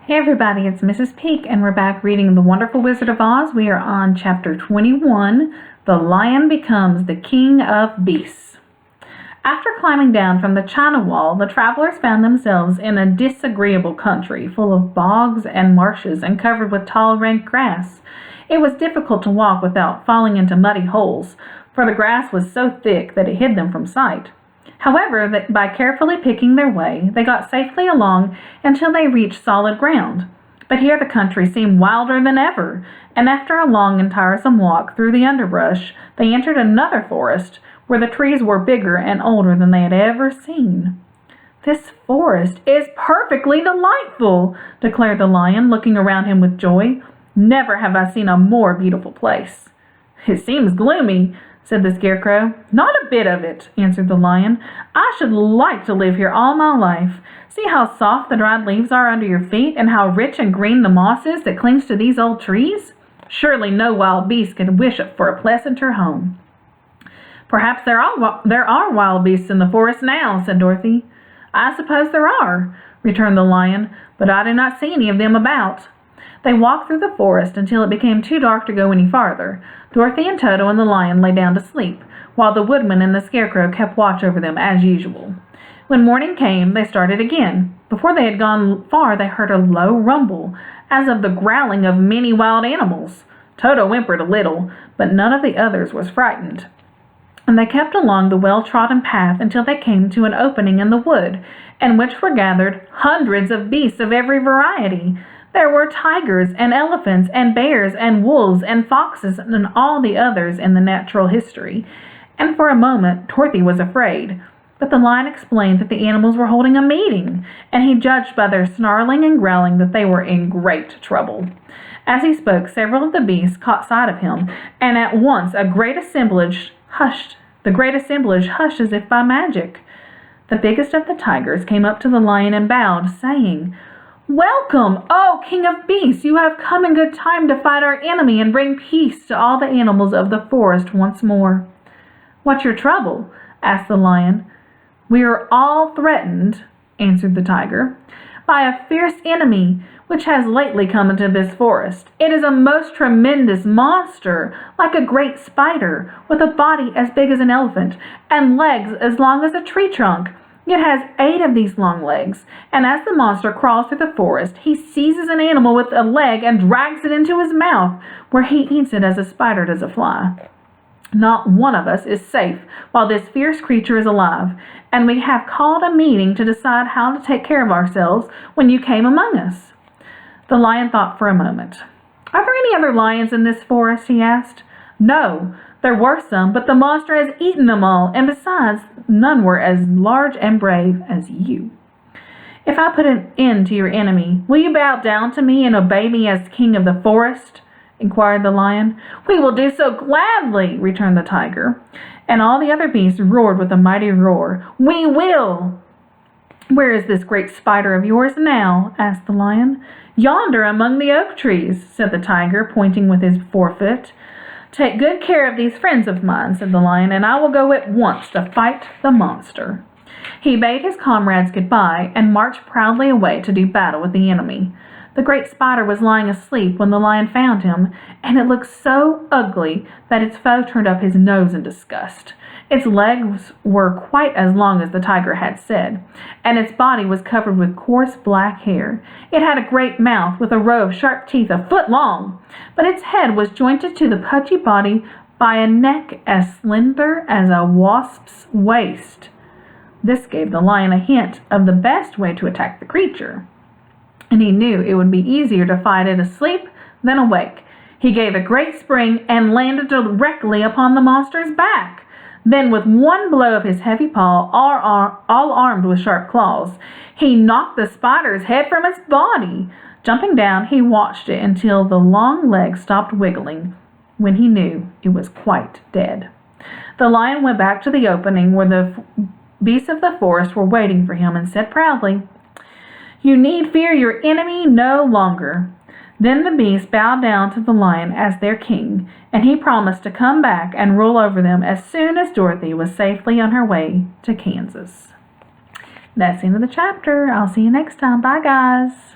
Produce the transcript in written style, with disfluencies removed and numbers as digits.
Hey everybody, it's Mrs. Peak, and we're back reading The Wonderful Wizard of Oz. We are on chapter 21, The Lion Becomes the King of Beasts. After climbing down from the China Wall, the travelers found themselves in a disagreeable country full of bogs and marshes and covered with tall rank grass. It was difficult to walk without falling into muddy holes, for the grass was so thick that it hid them from sight. However, by carefully picking their way, they got safely along until they reached solid ground. But here the country seemed wilder than ever, and after a long and tiresome walk through the underbrush, they entered another forest, where the trees were bigger and older than they had ever seen. "This forest is perfectly delightful," declared the lion, looking around him with joy. "Never have I seen a more beautiful place." "It seems gloomy," said the Scarecrow. "Not a bit of it," answered the lion. "I should like to live here all my life. See how soft the dried leaves are under your feet, and how rich and green the moss is that clings to these old trees. Surely no wild beast could wish for a pleasanter home." "Perhaps there are wild beasts in the forest now," said Dorothy. "I suppose there are," returned the lion, "but I do not see any of them about." They walked through the forest until it became too dark to go any farther. Dorothy and Toto and the lion lay down to sleep, while the woodman and the Scarecrow kept watch over them as usual. When morning came, they started again. Before they had gone far, they heard a low rumble, as of the growling of many wild animals. Toto whimpered a little, but none of the others was frightened. And they kept along the well-trodden path until they came to an opening in the wood, in which were gathered hundreds of beasts of every variety. There were tigers and elephants and bears and wolves and foxes and all the others in the natural history. And for a moment Dorothy was afraid. But the lion explained that the animals were holding a meeting, and he judged by their snarling and growling that they were in great trouble. As he spoke, several of the beasts caught sight of him, and at once the great assemblage hushed as if by magic. The biggest of the tigers came up to the lion and bowed, saying, "Welcome, O King of Beasts! You have come in good time to fight our enemy and bring peace to all the animals of the forest once more." "What's your trouble?" asked the lion. "We are all threatened," answered the tiger, "by a fierce enemy which has lately come into this forest. It is a most tremendous monster, like a great spider, with a body as big as an elephant and legs as long as a tree trunk. It has 8 of these long legs, and as the monster crawls through the forest, he seizes an animal with a leg and drags it into his mouth, where he eats it as a spider does a fly. Not one of us is safe while this fierce creature is alive, and we have called a meeting to decide how to take care of ourselves when you came among us." The lion thought for a moment. "Are there any other lions in this forest?" he asked. "No. There were some, but the monster has eaten them all, and besides, none were as large and brave as you. If I put an end to your enemy, will you bow down to me and obey me as king of the forest?" inquired the lion. "We will do so gladly," returned the tiger. And all the other beasts roared with a mighty roar. "We will!" "Where is this great spider of yours now?" asked the lion. "Yonder among the oak trees," said the tiger, pointing with his forefoot. "Take good care of these friends of mine," said the lion, "and I will go at once to fight the monster." He bade his comrades goodbye and marched proudly away to do battle with the enemy. The great spider was lying asleep when the lion found him, and it looked so ugly that its foe turned up his nose in disgust. Its legs were quite as long as the tiger had said, and its body was covered with coarse black hair. It had a great mouth with a row of sharp teeth a foot long, but its head was jointed to the pudgy body by a neck as slender as a wasp's waist. This gave the lion a hint of the best way to attack the creature, and he knew it would be easier to fight it asleep than awake. He gave a great spring and landed directly upon the monster's back. Then, with one blow of his heavy paw, all armed with sharp claws, he knocked the spider's head from its body. Jumping down, he watched it until the long legs stopped wiggling, when he knew it was quite dead. The lion went back to the opening where the beasts of the forest were waiting for him and said proudly, "You need fear your enemy no longer." Then the beasts bowed down to the lion as their king, and he promised to come back and rule over them as soon as Dorothy was safely on her way to Kansas. That's the end of the chapter. I'll see you next time. Bye, guys.